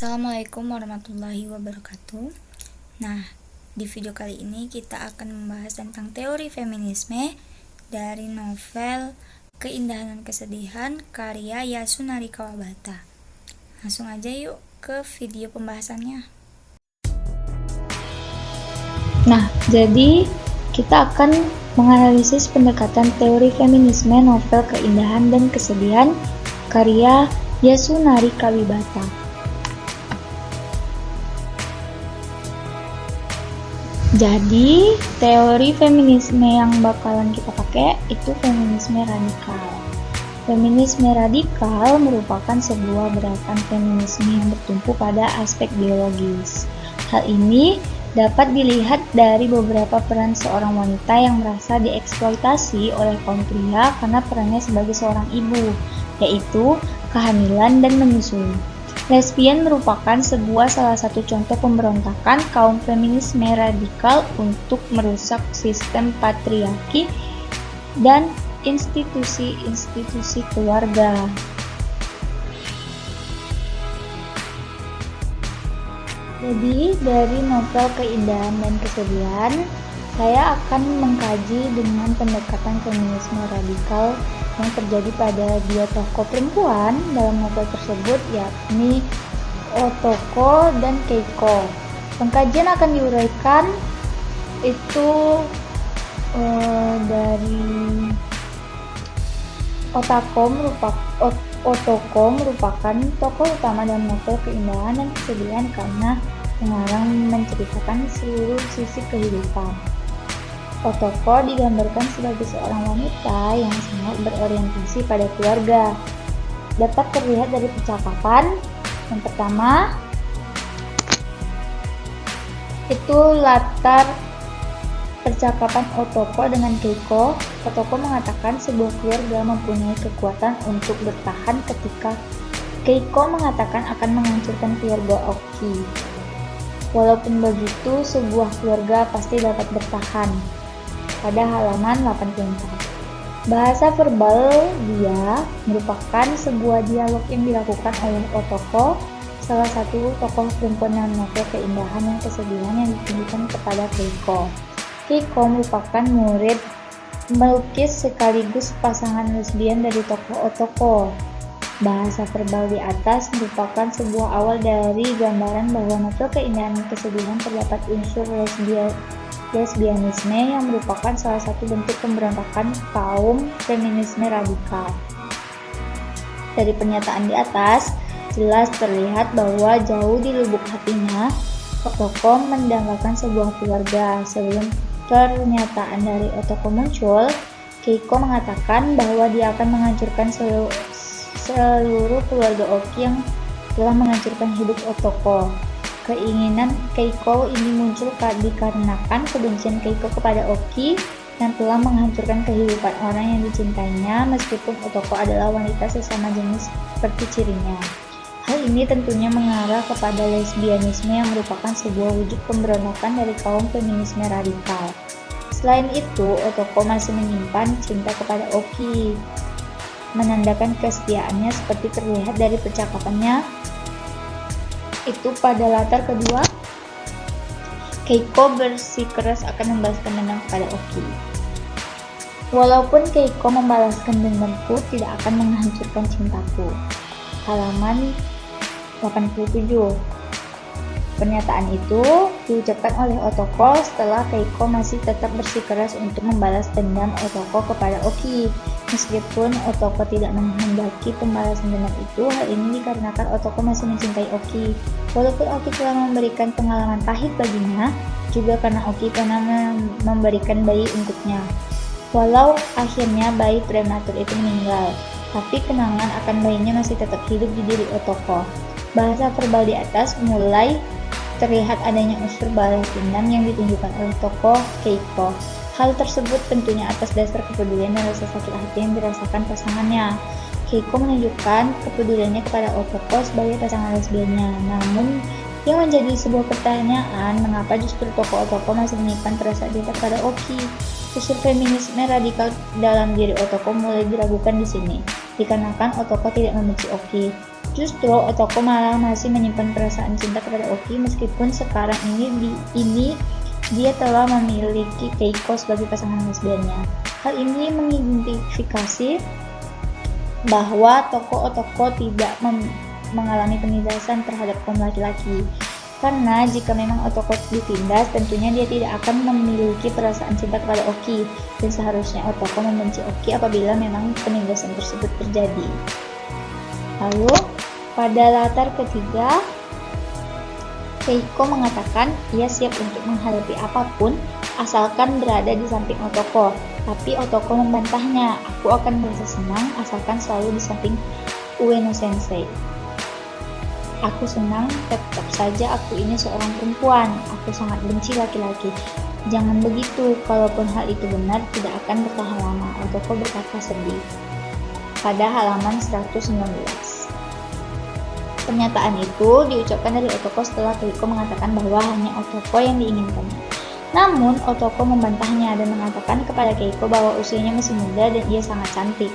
Assalamualaikum warahmatullahi wabarakatuh. Nah, di video kali ini kita akan membahas tentang teori feminisme dari novel Keindahan dan Kesedihan karya Yasunari Kawabata. Langsung aja yuk ke video pembahasannya. Nah, jadi kita akan menganalisis pendekatan teori feminisme novel Keindahan dan Kesedihan karya Yasunari Kawabata. Jadi, teori feminisme yang bakalan kita pakai itu feminisme radikal. Feminisme radikal merupakan sebuah gerakan feminisme yang bertumpu pada aspek biologis. Hal ini dapat dilihat dari beberapa peran seorang wanita yang merasa dieksploitasi oleh kaum pria karena perannya sebagai seorang ibu, yaitu kehamilan dan menyusui. Lesbian merupakan salah satu contoh pemberontakan kaum feminisme radikal untuk merusak sistem patriarki dan institusi-institusi keluarga. Jadi, dari novel Keindahan dan Kesedihan, saya akan mengkaji dengan pendekatan feminisme radikal yang terjadi pada dua tokoh perempuan dalam novel tersebut, yakni Otoko dan Keiko. Pengkajian akan diuraikan itu dari Otoko merupakan tokoh utama dalam novel Keindahan dan Kesedihan karena mengarang menceritakan seluruh sisi kehidupan. Otoko digambarkan sebagai seorang wanita yang sangat berorientasi pada keluarga. Dapat terlihat dari percakapan. Yang pertama, itu latar percakapan Otoko dengan Keiko. Otoko mengatakan sebuah keluarga mempunyai kekuatan untuk bertahan ketika Keiko mengatakan akan menghancurkan keluarga Oki. Walaupun begitu, sebuah keluarga pasti dapat bertahan. Pada halaman 84. Bahasa verbal dia merupakan sebuah dialog yang dilakukan oleh Otoko, salah satu tokoh perempuan dalam novel Keindahan dan Kesedihan yang ditunjukkan kepada Keiko. Keiko merupakan murid melukis sekaligus pasangan lesbian dari tokoh Otoko. Bahasa verbal di atas merupakan sebuah awal dari gambaran bahwa novel Keindahan dan Kesedihan terdapat unsur lesbianisme yang merupakan salah satu bentuk pemberontakan kaum feminisme radikal. Dari pernyataan di atas, jelas terlihat bahwa jauh di lubuk hatinya, Otoko mendambakan sebuah keluarga. Sebelum pernyataan dari Otoko muncul, Keiko mengatakan bahwa dia akan menghancurkan seluruh keluarga Oki yang telah menghancurkan hidup Otoko. Keinginan Keiko ini muncul dikarenakan kebencian Keiko kepada Oki yang telah menghancurkan kehidupan orang yang dicintainya, meskipun Otoko adalah wanita sesama jenis seperti cirinya. Hal ini tentunya mengarah kepada lesbianisme yang merupakan sebuah wujud pemberontakan dari kaum feminisme radikal. Selain itu, Otoko masih menyimpan cinta kepada Oki, menandakan kesetiaannya seperti terlihat dari percakapannya. Itu pada latar kedua, Keiko bersikeras akan membalaskan dendam kepada Oki. Walaupun Keiko membalaskan dendamku tidak akan menghancurkan cintaku. Halaman 87. Pernyataan itu diucapkan oleh Otoko setelah Keiko masih tetap bersikeras untuk membalas dendam Otoko kepada Oki. Meskipun Otoko tidak menghendaki pembalasan dendam itu, hal ini dikarenakan Otoko masih mencintai Oki. Walaupun Oki telah memberikan pengalaman pahit baginya, juga karena Oki pernah memberikan bayi untuknya. Walau akhirnya bayi prematur itu meninggal, tapi kenangan akan bayinya masih tetap hidup di diri Otoko. Bahasa verbal di atas mulai terlihat adanya unsur balas dendam yang ditunjukkan oleh tokoh Keiko. Hal tersebut tentunya atas dasar kepedulian dan rasa sakit hati yang dirasakan pasangannya. Keiko menunjukkan kepeduliannya kepada Otoko sebagai pasangan lesbiannya. Namun, yang menjadi sebuah pertanyaan, mengapa justru tokoh Otoko masih menyimpan perasaan cinta pada Oki? Unsur feminisme radikal dalam diri Otoko mulai diragukan di sini, dikarenakan Otoko tidak membenci Oki. Justru Otoko malah masih menyimpan perasaan cinta kepada Oki meskipun sekarang ini dia telah memiliki Keiko sebagai pasangan lesbiannya. Hal ini mengidentifikasi bahwa tokoh Otoko tidak mengalami penindasan terhadap kaum laki-laki. Karena jika memang Otoko ditindas, tentunya dia tidak akan memiliki perasaan cinta kepada Oki, dan seharusnya Otoko membenci Oki apabila memang penindasan tersebut terjadi. Lalu, pada latar ketiga, Keiko mengatakan ia siap untuk menghadapi apapun asalkan berada di samping Otoko. Tapi Otoko membantahnya, aku akan merasa senang asalkan selalu di samping Ueno Sensei. Aku senang, tetap saja aku ini seorang perempuan. Aku sangat benci laki-laki. Jangan begitu, kalaupun hal itu benar, tidak akan bertahan lama. Otoko berkata sedih. Pada halaman 119. Pernyataan itu diucapkan dari Otoko setelah Keiko mengatakan bahwa hanya Otoko yang diinginkannya. Namun, Otoko membantahnya dan mengatakan kepada Keiko bahwa usianya masih muda dan ia sangat cantik.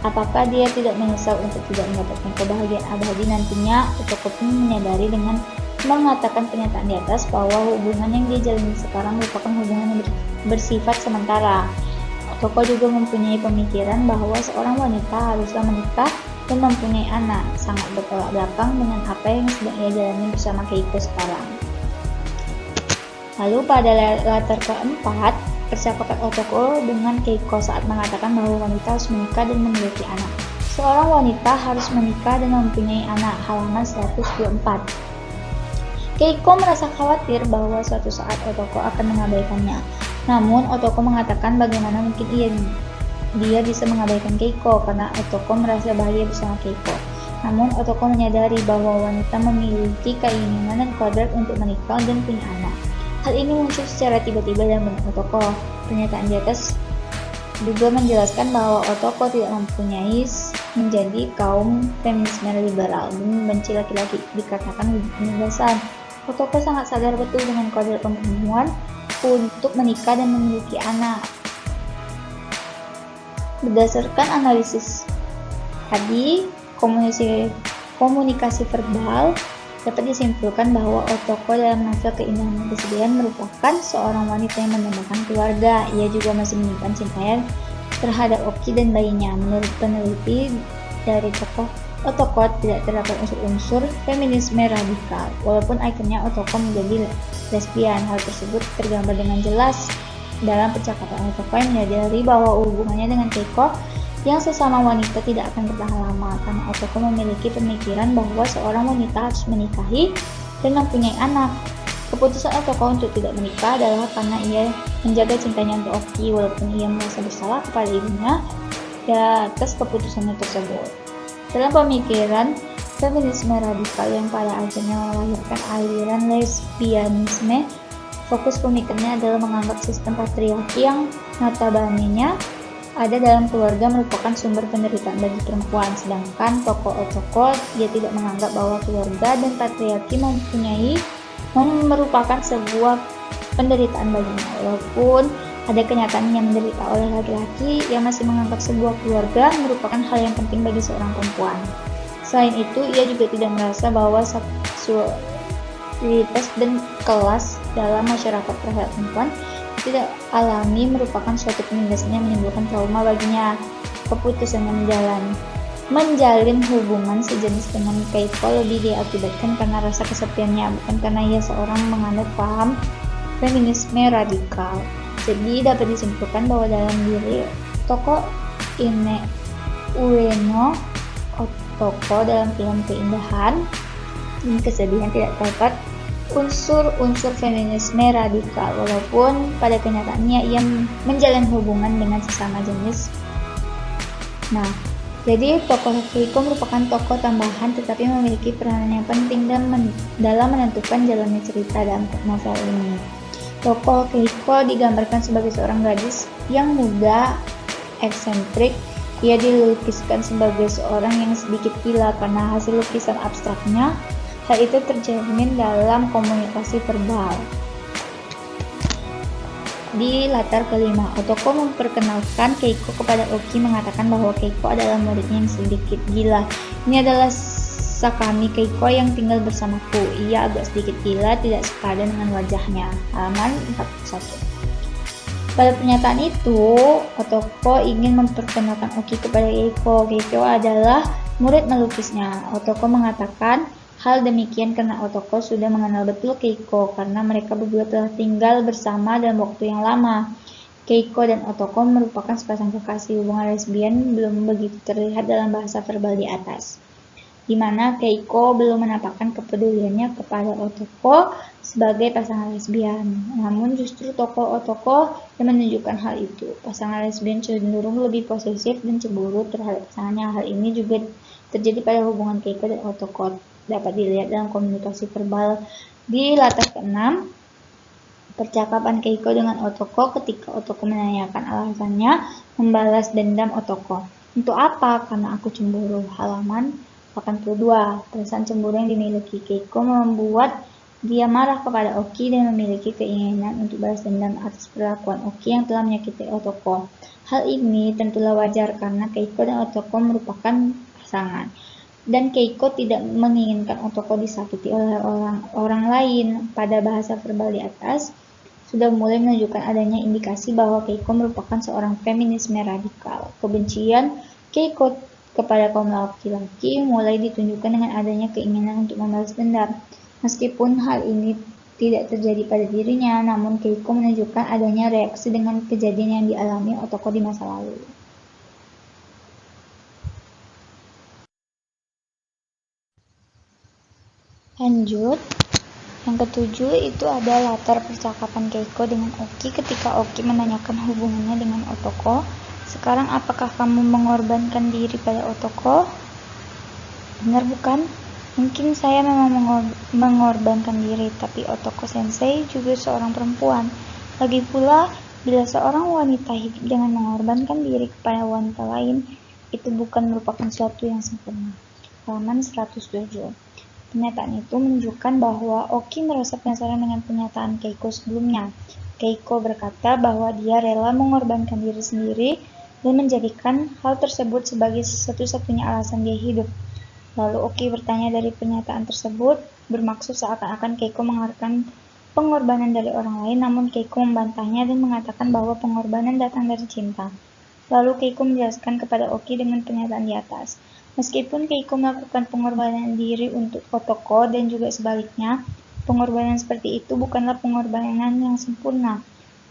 Apakah dia tidak menyesal untuk tidak mendapatkan kebahagiaan abadi nantinya? Otoko pun menyadari dengan mengatakan pernyataan di atas bahwa hubungan yang dia jalani sekarang merupakan hubungan yang bersifat sementara. Otoko juga mempunyai pemikiran bahwa seorang wanita haruslah menikah dan mempunyai anak, sangat bertolak belakang dengan apa yang sedang ia jalani bersama Keiko sekarang. Lalu pada latar keempat, percakapan Otoko dengan Keiko saat mengatakan bahwa wanita harus menikah dan memiliki anak. Seorang wanita harus menikah dan mempunyai anak, halaman 124. Keiko merasa khawatir bahwa suatu saat Otoko akan mengabaikannya. Namun Otoko mengatakan bagaimana mungkin dia bisa mengabaikan Keiko karena Otoko merasa bahagia bersama Keiko. Namun Otoko menyadari bahwa wanita memiliki keinginan dan kodrat untuk menikah dan punya anak. Hal ini muncul secara tiba-tiba dalam benak Otoko. Pernyataan di atas juga menjelaskan bahwa Otoko tidak mempunyai menjadi kaum feminisme liberal dan membenci laki-laki dikarenakan penindasan. Otoko sangat sadar betul dengan kodrat perempuan untuk menikah dan memiliki anak. Berdasarkan analisis tadi, komunikasi verbal dapat disimpulkan bahwa Otoko dalam novel Keindahan dan Kesedihan merupakan seorang wanita yang mendambakan keluarga. Ia juga masih menyimpan cintanya terhadap Oki dan bayinya. Menurut peneliti dari tokoh Otoko tidak terdapat unsur-unsur feminisme radikal. Walaupun akhirnya Otoko menjadi lesbian, hal tersebut tergambar dengan jelas dalam percakapan Otoko yang menyadari bahwa hubungannya dengan Keiko yang sesama wanita tidak akan bertahan lama karena Otoko memiliki pemikiran bahwa seorang wanita harus menikahi dan mempunyai anak. Keputusan Otoko untuk tidak menikah adalah karena ia menjaga cintanya untuk Oki walaupun ia merasa bersalah kepada ibunya atas keputusannya tersebut. Dalam pemikiran feminisme radikal yang pada akhirnya melahirkan aliran lesbianisme, fokus pemikirannya adalah menganggap sistem patriarki yang notabene-nya ada dalam keluarga merupakan sumber penderitaan bagi perempuan, sedangkan tokoh Otoko dia tidak menganggap bahwa keluarga dan patriarki merupakan sebuah penderitaan baginya. Walaupun ada kenyataan yang menderita oleh laki-laki, yang masih menganggap sebuah keluarga merupakan hal yang penting bagi seorang perempuan. Selain itu, ia juga tidak merasa bahwa seksualitas dan kelas dalam masyarakat terhadap perempuan tidak alami merupakan suatu penindasan yang menimbulkan trauma baginya. Keputusannya menjalin hubungan sejenis dengan Keiko lebih diakibatkan karena rasa kesepiannya, bukan karena ia seorang menganut paham feminisme radikal. Jadi dapat disimpulkan bahwa dalam diri tokoh Ueno Otoko dalam film Keindahan dan Kesedihan tidak terdapat unsur-unsur feminisme radikal, walaupun pada kenyataannya ia menjalin hubungan dengan sesama jenis. Nah, jadi tokoh Keiko merupakan tokoh tambahan tetapi memiliki peranan yang penting dalam menentukan jalannya cerita dalam novel ini. Tokoh Keiko digambarkan sebagai seorang gadis yang muda, eksentrik. Ia dilukiskan sebagai seorang yang sedikit gila karena hasil lukisan abstraknya. Hal itu tercermin dalam komunikasi verbal. Di latar kelima, Otoko memperkenalkan Keiko kepada Oki, mengatakan bahwa Keiko adalah muridnya yang sedikit gila. Ini adalah Paksa kami Keiko yang tinggal bersamaku. Ia agak sedikit gila, tidak sepadan dengan wajahnya. Halaman 41. Pada pernyataan itu, Otoko ingin memperkenalkan Oki kepada Keiko. Keiko adalah murid melukisnya. Otoko mengatakan hal demikian karena Otoko sudah mengenal betul Keiko karena mereka berdua telah tinggal bersama dalam waktu yang lama. Keiko dan Otoko merupakan sepasang kekasih. Hubungan lesbian belum begitu terlihat dalam bahasa verbal di atas, di mana Keiko belum menampakkan kepeduliannya kepada Otoko sebagai pasangan lesbian. Namun justru tokoh Otoko yang menunjukkan hal itu. Pasangan lesbian cenderung lebih posesif dan cemburu terhadap pasangannya. Hal ini juga terjadi pada hubungan Keiko dan Otoko. Dapat dilihat dalam komunikasi verbal di latar ke-6. Percakapan Keiko dengan Otoko ketika Otoko menanyakan alasannya membalas dendam Otoko. Untuk apa? Karena aku cemburu. Halaman 82. Perasaan cemburu yang dimiliki Keiko membuat dia marah kepada Oki dan memiliki keinginan untuk balas dendam atas perlakuan Oki yang telah menyakiti Otoko. Hal ini tentulah wajar karena Keiko dan Otoko merupakan pasangan. Dan Keiko tidak menginginkan Otoko disakiti oleh orang lain. Pada bahasa verbal di atas, sudah mulai menunjukkan adanya indikasi bahwa Keiko merupakan seorang feminisme radikal. Kebencian Keiko kepada kaum laki-laki mulai ditunjukkan dengan adanya keinginan untuk membalas dendam. Meskipun hal ini tidak terjadi pada dirinya, namun Keiko menunjukkan adanya reaksi dengan kejadian yang dialami Otoko di masa lalu. Lanjut, yang ketujuh itu ada latar percakapan Keiko dengan Oki ketika Oki menanyakan hubungannya dengan Otoko. Sekarang apakah kamu mengorbankan diri pada Otoko? Benar bukan? Mungkin saya memang mengorbankan diri, tapi Otoko sensei juga seorang perempuan. Lagi pula, bila seorang wanita hidup dengan mengorbankan diri kepada wanita lain, itu bukan merupakan sesuatu yang sempurna. Halaman 107. Pernyataan itu menunjukkan bahwa Oki merasa penasaran dengan pernyataan Keiko sebelumnya. Keiko berkata bahwa dia rela mengorbankan diri sendiri dan menjadikan hal tersebut sebagai satu-satunya alasan dia hidup. Lalu Oki bertanya dari pernyataan tersebut, bermaksud seakan-akan Keiko mengharapkan pengorbanan dari orang lain, namun Keiko membantahnya dan mengatakan bahwa pengorbanan datang dari cinta. Lalu Keiko menjelaskan kepada Oki dengan pernyataan di atas. Meskipun Keiko melakukan pengorbanan diri untuk Otoko dan juga sebaliknya, pengorbanan seperti itu bukanlah pengorbanan yang sempurna.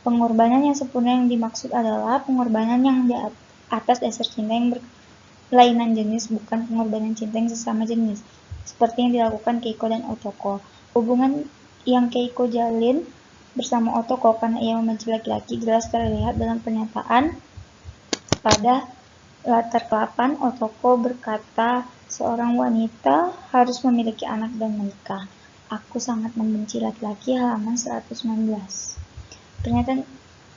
Pengorbanan yang sempurna yang dimaksud adalah pengorbanan yang di atas dasar cinta yang berlainan jenis, bukan pengorbanan cinta yang sesama jenis, seperti yang dilakukan Keiko dan Otoko. Hubungan yang Keiko jalin bersama Otoko karena ia membenci laki-laki jelas terlihat dalam pernyataan pada latar ke-8. Otoko berkata, seorang wanita harus memiliki anak dan menikah. Aku sangat membenci laki-laki. Halaman 119. Pernyataan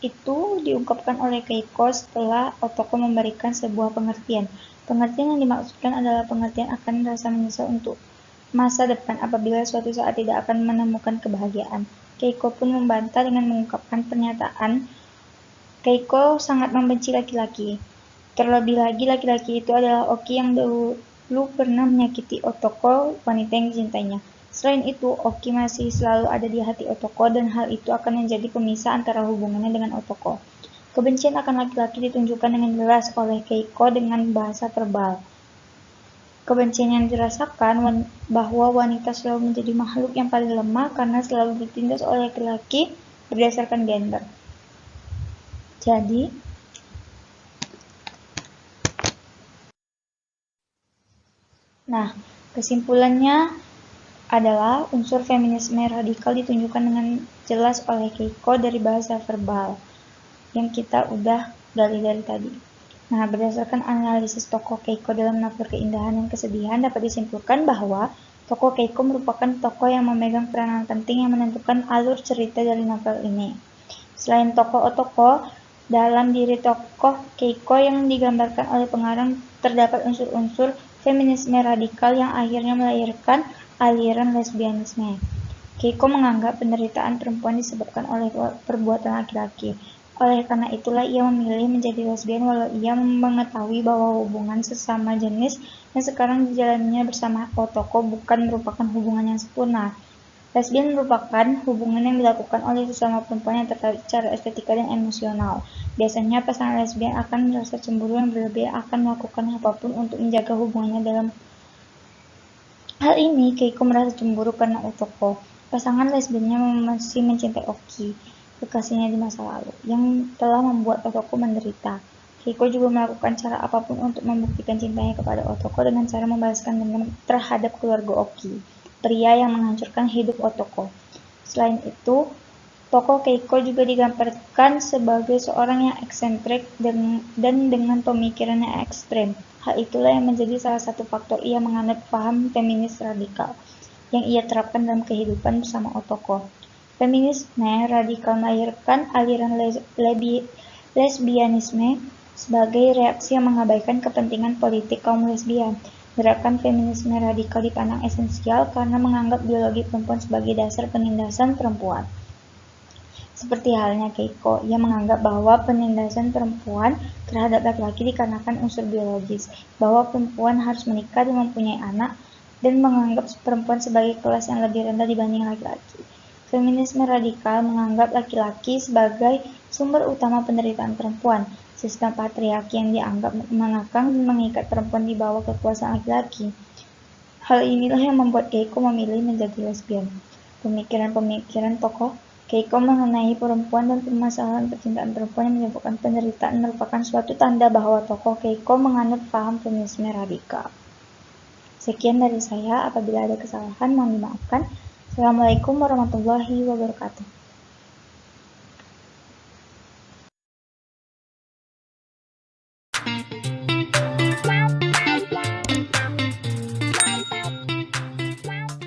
itu diungkapkan oleh Keiko setelah Otoko memberikan sebuah pengertian. Pengertian yang dimaksudkan adalah pengertian akan rasa menyesal untuk masa depan apabila suatu saat tidak akan menemukan kebahagiaan. Keiko pun membantah dengan mengungkapkan pernyataan Keiko sangat membenci laki-laki. Terlebih lagi laki-laki itu adalah Oki yang dulu pernah menyakiti Otoko, wanita yang dicintainya. Selain itu, Oki masih selalu ada di hati Otoko dan hal itu akan menjadi pemisah antara hubungannya dengan Otoko. Kebencian akan laki-laki ditunjukkan dengan jelas oleh Keiko dengan bahasa verbal. Kebencian yang dirasakan bahwa wanita selalu menjadi makhluk yang paling lemah karena selalu ditindas oleh laki-laki berdasarkan gender. Jadi, kesimpulannya adalah unsur feminisme radikal ditunjukkan dengan jelas oleh Keiko dari bahasa verbal yang kita udah gali dari tadi. Berdasarkan analisis tokoh Keiko dalam novel Keindahan dan Kesedihan, dapat disimpulkan bahwa tokoh Keiko merupakan tokoh yang memegang peranan penting yang menentukan alur cerita dari novel ini. Selain tokoh Otoko, dalam diri tokoh Keiko yang digambarkan oleh pengarang terdapat unsur-unsur feminisme radikal yang akhirnya melahirkan aliran lesbianisme. Keiko menganggap penderitaan perempuan disebabkan oleh perbuatan laki-laki. Oleh karena itulah ia memilih menjadi lesbian walau ia mengetahui bahwa hubungan sesama jenis yang sekarang dijalaninya bersama Otoko bukan merupakan hubungan yang sempurna. Lesbian merupakan hubungan yang dilakukan oleh sesama perempuan yang tertarik secara estetika dan emosional. Biasanya pasangan lesbian akan merasa cemburu yang berlebih akan melakukan apapun untuk menjaga hubungannya. Dalam hal ini, Keiko merasa cemburu karena Otoko, pasangan lesbiannya, masih mencintai Oki, kekasihnya di masa lalu, yang telah membuat Otoko menderita. Keiko juga melakukan cara apapun untuk membuktikan cintanya kepada Otoko dengan cara membalaskan dendam terhadap keluarga Oki, pria yang menghancurkan hidup Otoko. Selain itu, tokoh Keiko juga digambarkan sebagai seorang yang eksentrik dan dengan pemikiran yang ekstrem. Hal itulah yang menjadi salah satu faktor ia menganut paham feminis radikal yang ia terapkan dalam kehidupan bersama Otoko. Feminisme radikal melahirkan aliran lesbianisme sebagai reaksi yang mengabaikan kepentingan politik kaum lesbian. Gerakan feminisme radikal dipandang esensial karena menganggap biologi perempuan sebagai dasar penindasan perempuan. Seperti halnya Keiko, ia menganggap bahwa penindasan perempuan terhadap laki-laki dikarenakan unsur biologis, bahwa perempuan harus menikah dan mempunyai anak, dan menganggap perempuan sebagai kelas yang lebih rendah dibanding laki-laki. Feminisme radikal menganggap laki-laki sebagai sumber utama penderitaan perempuan. Sistem patriarki yang dianggap mengekang dan mengikat perempuan di bawah kekuasaan laki-laki. Hal inilah yang membuat Keiko memilih menjadi lesbian. Pemikiran-pemikiran tokoh Keiko mengenai perempuan dan permasalahan percintaan perempuan yang menyebabkan penderitaan merupakan suatu tanda bahwa tokoh Keiko menganut paham feminisme radikal. Sekian dari saya, apabila ada kesalahan mohon dimaafkan. Assalamualaikum warahmatullahi wabarakatuh.